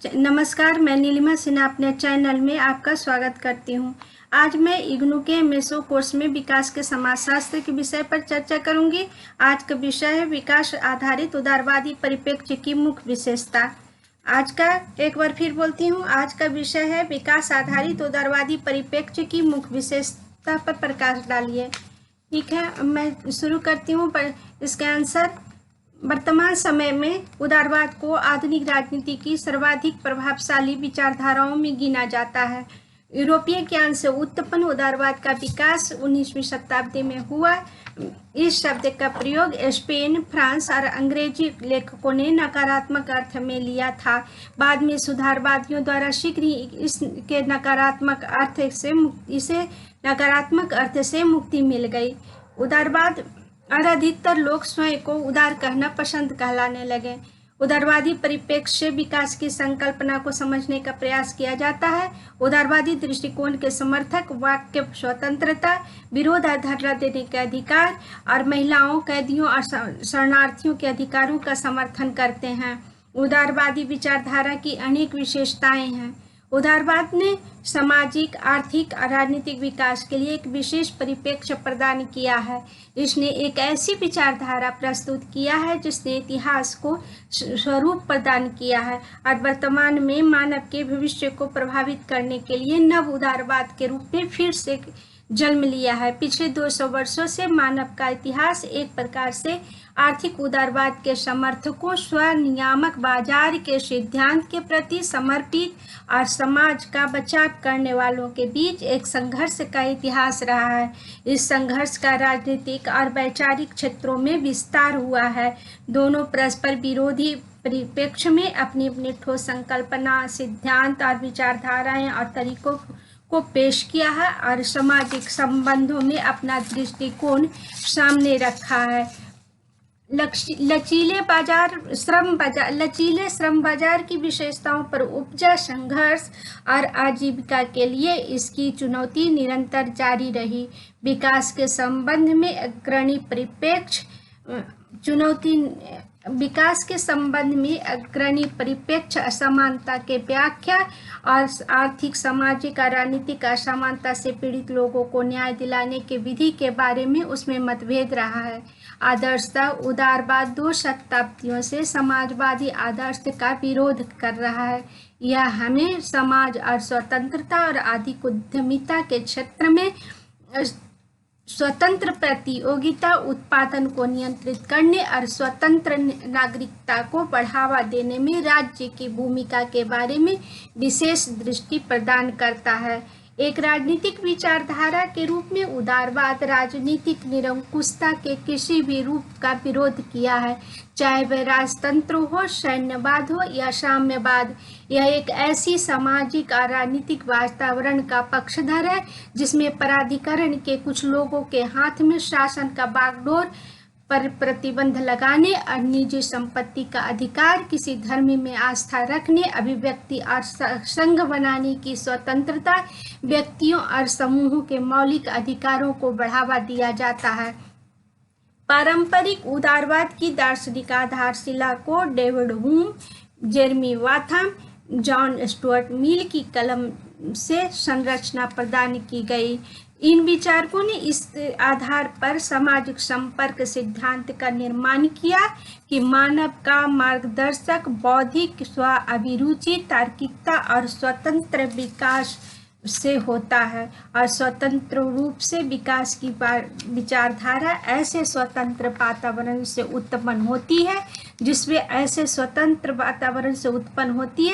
नमस्कार, मैं नीलिमा सिन्हा अपने चैनल में आपका स्वागत करती हूँ। आज मैं इग्नू के मेसो कोर्स में विकास के समाजशास्त्र के विषय पर चर्चा करूँगी। आज का विषय है विकास आधारित उदारवादी परिप्रेक्ष्य की मुख्य विशेषता। आज का एक बार फिर बोलती हूँ, आज का विषय है विकास आधारित उदारवादी परिप्रेक्ष्य की मुख्य विशेषता पर प्रकाश डालिए। ठीक है, मैं शुरू करती हूँ। पर इसका आंसर, वर्तमान समय में उदारवाद को आधुनिक राजनीति की सर्वाधिक प्रभावशाली विचारधाराओं में गिना जाता है। यूरोपीय ज्ञान से उत्पन्न उदारवाद का विकास 19वीं शताब्दी में हुआ। इस शब्द का प्रयोग स्पेन, फ्रांस और अंग्रेजी लेखकों ने नकारात्मक अर्थ में लिया था। बाद में सुधारवादियों द्वारा शीघ्र ही इसे नकारात्मक अर्थ से मुक्ति मिल गई। उदारवाद और अधिकतर लोग स्वयं को उदार कहना पसंद कहलाने लगे। उदारवादी परिप्रेक्ष्य से विकास की संकल्पना को समझने का प्रयास किया जाता है। उदारवादी दृष्टिकोण के समर्थक वाक्य स्वतंत्रता, विरोध और धरना देने के अधिकार और महिलाओं, कैदियों और शरणार्थियों के अधिकारों का समर्थन करते हैं। उदारवादी विचारधारा की अनेक विशेषताएं हैं। उदारवाद ने सामाजिक, आर्थिक और राजनीतिक विकास के लिए एक विशेष परिप्रेक्ष्य प्रदान किया है। इसने एक ऐसी विचारधारा प्रस्तुत किया है जिसने इतिहास को स्वरूप प्रदान किया है और वर्तमान में मानव के भविष्य को प्रभावित करने के लिए नव उदारवाद के रूप में फिर से जन्म लिया है। पिछले 200 वर्षों से मानव का इतिहास एक प्रकार से आर्थिक उदारवाद के समर्थकों, स्वनियामक बाजार के सिद्धांत के प्रति समर्पित और समाज का बचाव करने वालों के बीच एक संघर्ष का इतिहास रहा है। इस संघर्ष का राजनीतिक और वैचारिक क्षेत्रों में विस्तार हुआ है। दोनों परस्पर विरोधी परिप्रेक्ष्य में अपनी अपनी ठोस संकल्पना, सिद्धांत और विचारधाराएं और तरीकों को पेश किया है और सामाजिक संबंधों में अपना दृष्टिकोण सामने रखा है। लचीले श्रम बाजार की विशेषताओं पर उपजा संघर्ष और आजीविका के लिए इसकी चुनौती निरंतर जारी रही। विकास के संबंध में अग्रणी परिप्रेक्ष्य असमानता के व्याख्या और आर्थिक, सामाजिक और राजनीतिक असमानता से पीड़ित लोगों को न्याय दिलाने के विधि के बारे में उसमें मतभेद रहा है। आदर्शतः उदारवाद 2 शताब्दियों से समाजवादी आदर्श का विरोध कर रहा है। यह हमें समाज और स्वतंत्रता और आर्थिक उद्यमिता के क्षेत्र में स्वतंत्र प्रतियोगिता, उत्पादन को नियंत्रित करने और स्वतंत्र नागरिकता को बढ़ावा देने में राज्य की भूमिका के बारे में विशेष दृष्टि प्रदान करता है। एक राजनीतिक विचारधारा के रूप में उदारवाद राजनीतिक निरंकुशता के किसी भी रूप का विरोध किया है, चाहे वह राजतंत्र हो, सैन्यवाद हो या साम्यवाद। यह एक ऐसी सामाजिक और राजनीतिक वातावरण का पक्षधर है जिसमें प्राधिकरण के कुछ लोगों के हाथ में शासन का बागडोर पर प्रतिबंध लगाने और निजी संपत्ति का अधिकार, किसी धर्म में आस्था रखने, अभिव्यक्ति और संघ बनाने की स्वतंत्रता, व्यक्तियों और समूहों के मौलिक अधिकारों को बढ़ावा दिया जाता है। पारंपरिक उदारवाद की दार्शनिक आधारशिला को David Hume, Jeremy Bentham, John Stuart Mill की कलम से संरचना प्रदान की गई। इन विचारकों ने इस आधार पर सामाजिक संपर्क सिद्धांत का निर्माण किया कि मानव का मार्गदर्शक बौद्धिक स्व-अभिरुचि, तार्किकता और स्वतंत्र विकास से होता है और स्वतंत्र रूप से विकास की विचारधारा ऐसे स्वतंत्र वातावरण से उत्पन्न होती है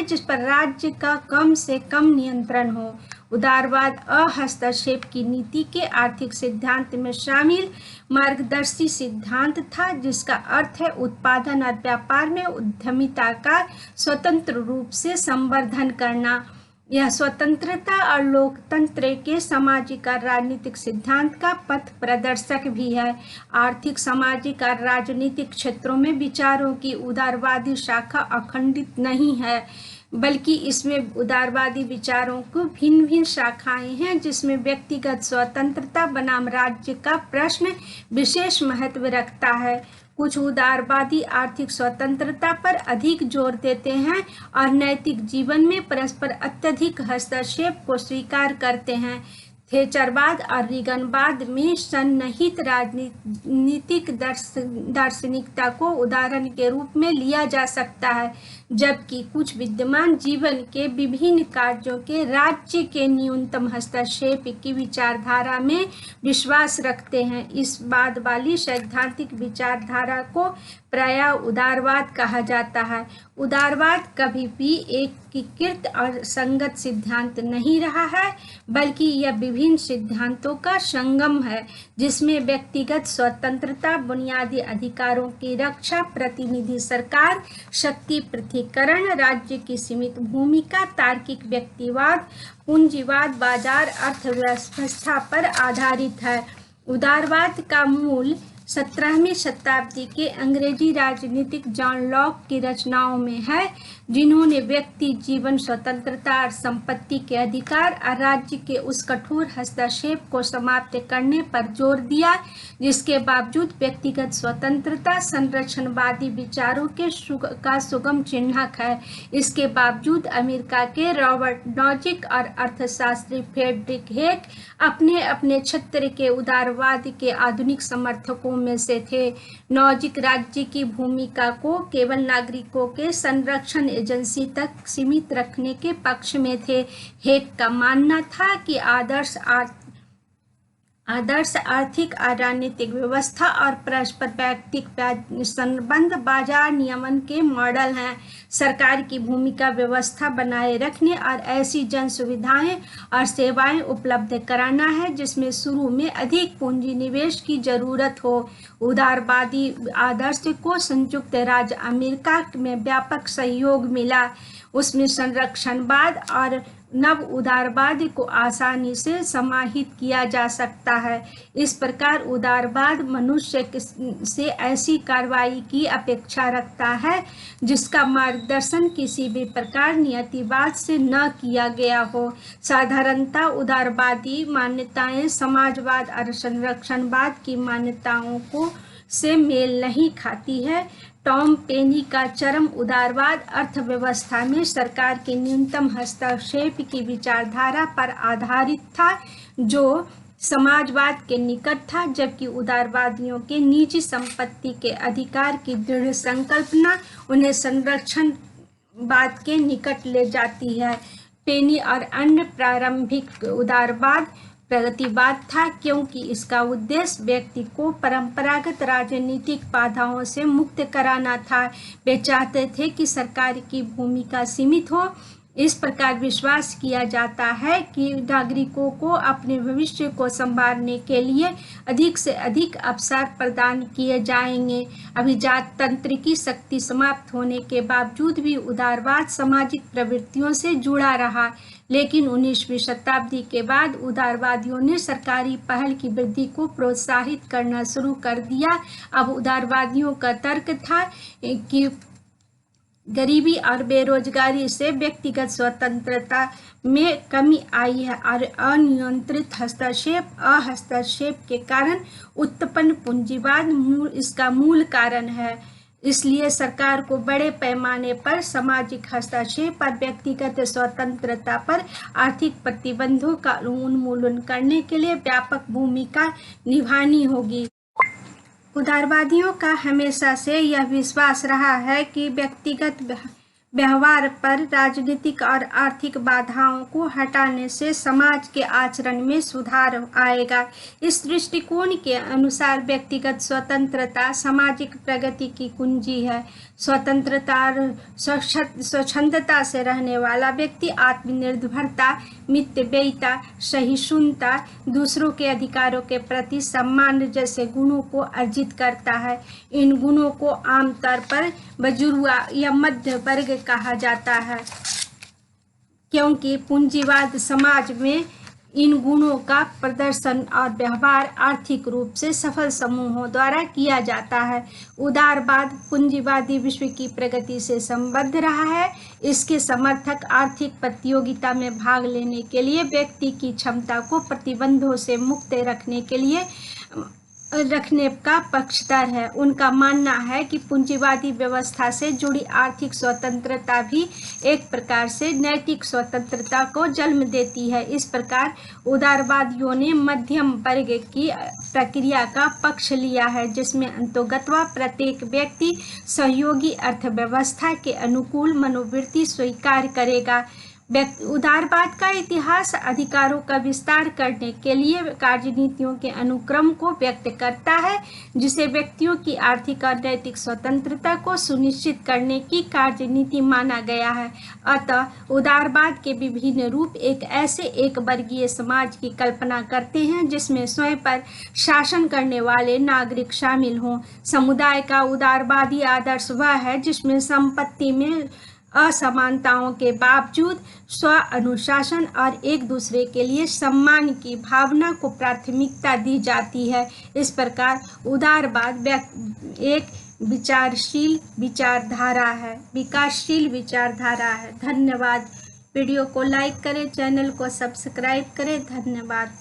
जिस पर राज्य का कम से कम नियंत्रण हो। उदारवाद अहस्तक्षेप की नीति के आर्थिक सिद्धांत में शामिल मार्गदर्शी सिद्धांत था, जिसका अर्थ है उत्पादन और व्यापार में उद्यमिता का स्वतंत्र रूप से संवर्धन करना। यह स्वतंत्रता और लोकतंत्र के सामाजिक और राजनीतिक सिद्धांत का पथ प्रदर्शक भी है। आर्थिक, सामाजिक और राजनीतिक क्षेत्रों में विचारों की उदारवादी शाखा अखंडित नहीं है, बल्कि इसमें उदारवादी विचारों को भिन्न भिन्न शाखाएं हैं, जिसमें व्यक्तिगत स्वतंत्रता बनाम राज्य का प्रश्न विशेष महत्व रखता है। कुछ उदारवादी आर्थिक स्वतंत्रता पर अधिक जोर देते हैं और नैतिक जीवन में परस्पर अत्यधिक हस्तक्षेप को स्वीकार करते हैं। थेचरवाद और रीगनवाद में सन्निहित राजनीतिक दार्शनिकता को उदाहरण के रूप में लिया जा सकता है, जबकि कुछ विद्यमान जीवन के विभिन्न कार्यों के राज्य के न्यूनतम हस्तक्षेप की विचारधारा में विश्वास रखते हैं। इस बाद वाली सैद्धांतिक विचारधारा को प्रायः उदारवाद कहा जाता है। उदारवाद कभी भी एकीकृत और संगत सिद्धांत नहीं रहा है, बल्कि यह विभिन्न सिद्धांतों का संगम है, जिसमें व्यक्तिगत स्वतंत्रता, बुनियादी अधिकारों की रक्षा, प्रतिनिधि सरकार, शक्ति पृथक्करण, राज्य की सीमित भूमिका, तार्किक व्यक्तिवाद, पूंजीवाद, बाजार अर्थव्यवस्था पर आधारित है। उदारवाद का मूल 17वीं शताब्दी के अंग्रेजी राजनीतिक जॉन लॉक की रचनाओं में है, जिन्होंने व्यक्ति जीवन स्वतंत्रता और संपत्ति के अधिकार और राज्य के उस कठोर हस्तक्षेप को समाप्त करने पर जोर दिया जिसके बावजूद व्यक्तिगत स्वतंत्रता संरक्षणवादी विचारों का सुगम चिन्हक है। इसके बावजूद अमेरिका के रॉबर्ट नॉजिक और अर्थशास्त्री फ्रेडरिक हेग अपने अपने क्षेत्र के उदारवाद के आधुनिक समर्थकों में से थे। नॉजिक राज्य की भूमिका को केवल नागरिकों के संरक्षण एजेंसी तक सीमित रखने के पक्ष में थे। हेग का मानना था कि आदर्श आर्थिक और राजनीतिक व्यवस्था और परस्पर व्यक्तिक संबंध बाजार नियमन के मॉडल हैं। सरकार की भूमिका व्यवस्था बनाए रखने और ऐसी जन सुविधाएं और सेवाएं उपलब्ध कराना है जिसमें शुरू में अधिक पूंजी निवेश की जरूरत हो। उदारवादी आदर्श को संयुक्त राज्य अमेरिका में व्यापक सहयोग मिला। उसमें संरक्षणवाद और नव उदारवाद को आसानी से समाहित किया जा सकता है। इस प्रकार उदारवाद मनुष्य से ऐसी कार्रवाई की अपेक्षा रखता है जिसका मार्गदर्शन किसी भी प्रकार नियतिवाद से न किया गया हो। साधारणतः उदारवादी मान्यताएं समाजवाद और संरक्षणवाद की मान्यताओं को से मेल नहीं खाती है। टॉम पेनी का चरम उदारवाद अर्थव्यवस्था में सरकार के न्यूनतम हस्तक्षेप की विचारधारा पर आधारित था, जो समाजवाद के निकट था, जबकि उदारवादियों के निजी संपत्ति के अधिकार की दृढ़ संकल्पना उन्हें संरक्षणवाद के निकट ले जाती है। पेनी और अन्य प्रारंभिक उदारवाद प्रगतिवाद था, क्योंकि इसका उद्देश्य व्यक्ति को परंपरागत राजनीतिक बाधाओं से मुक्त कराना था। वे चाहते थे कि सरकार की भूमिका सीमित हो। इस प्रकार विश्वास किया जाता है कि नागरिकों को अपने भविष्य को संभालने के लिए अधिक से अधिक अवसर प्रदान किए जाएंगे। अभिजात तंत्र की शक्ति समाप्त होने के बावजूद भी उदारवाद सामाजिक प्रवृत्तियों से जुड़ा रहा, लेकिन 19वीं शताब्दी के बाद उदारवादियों ने सरकारी पहल की वृद्धि को प्रोत्साहित करना शुरू कर दिया। अब उदारवादियों का तर्क था कि गरीबी और बेरोजगारी से व्यक्तिगत स्वतंत्रता में कमी आई है और अनियंत्रित हस्तक्षेप के कारण उत्पन्न पूंजीवाद इसका मूल कारण है। इसलिए सरकार को बड़े पैमाने पर सामाजिक हस्तक्षेप और व्यक्तिगत स्वतंत्रता पर आर्थिक प्रतिबंधों का उन्मूलन करने के लिए व्यापक भूमिका निभानी होगी। उदारवादियों का हमेशा से यह विश्वास रहा है कि व्यक्तिगत व्यवहार पर राजनीतिक और आर्थिक बाधाओं को हटाने से समाज के आचरण में सुधार आएगा। इस दृष्टिकोण के अनुसार व्यक्तिगत स्वतंत्रता सामाजिक प्रगति की कुंजी है। स्वतंत्रता और स्वच्छंदता से रहने वाला व्यक्ति आत्मनिर्भरता, मितव्ययिता, सहिष्णुता, दूसरों के अधिकारों के प्रति सम्मान जैसे गुणों को अर्जित करता है। इन गुणों को आमतौर पर बजुर्गा या मध्य वर्ग कहा जाता है, क्योंकि पूंजीवाद समाज में इन गुणों का प्रदर्शन और व्यवहार आर्थिक रूप से सफल समूहों द्वारा किया जाता है। उदारवाद पूंजीवादी विश्व की प्रगति से संबद्ध रहा है। इसके समर्थक आर्थिक प्रतियोगिता में भाग लेने के लिए व्यक्ति की क्षमता को प्रतिबंधों से मुक्त रखने के लिए रखने का पक्षधर है। उनका मानना है कि पूंजीवादी व्यवस्था से जुड़ी आर्थिक स्वतंत्रता भी एक प्रकार से नैतिक स्वतंत्रता को जन्म देती है। इस प्रकार उदारवादियों ने मध्यम वर्ग की प्रक्रिया का पक्ष लिया है, जिसमें अंततोगत्वा प्रत्येक व्यक्ति सहयोगी अर्थव्यवस्था के अनुकूल मनोवृत्ति स्वीकार करेगा। उदारवाद का इतिहास अधिकारों का विस्तार करने के लिए कार्यनीतियों के अनुक्रम को व्यक्त करता है, जिसे व्यक्तियों की आर्थिक और नैतिक स्वतंत्रता को सुनिश्चित करने की कार्यनीति माना गया है। अतः उदारवाद के विभिन्न रूप एक ऐसे एक वर्गीय समाज की कल्पना करते हैं जिसमें स्वयं पर शासन करने वाले नागरिक शामिल हों। समुदाय का उदारवादी आदर्श वह है जिसमें संपत्ति में असमानताओं के बावजूद स्व अनुशासन और एक दूसरे के लिए सम्मान की भावना को प्राथमिकता दी जाती है। इस प्रकार उदारवाद एक विचारशील विचारधारा है, विकासशील विचारधारा है। धन्यवाद। वीडियो को लाइक करें, चैनल को सब्सक्राइब करें। धन्यवाद।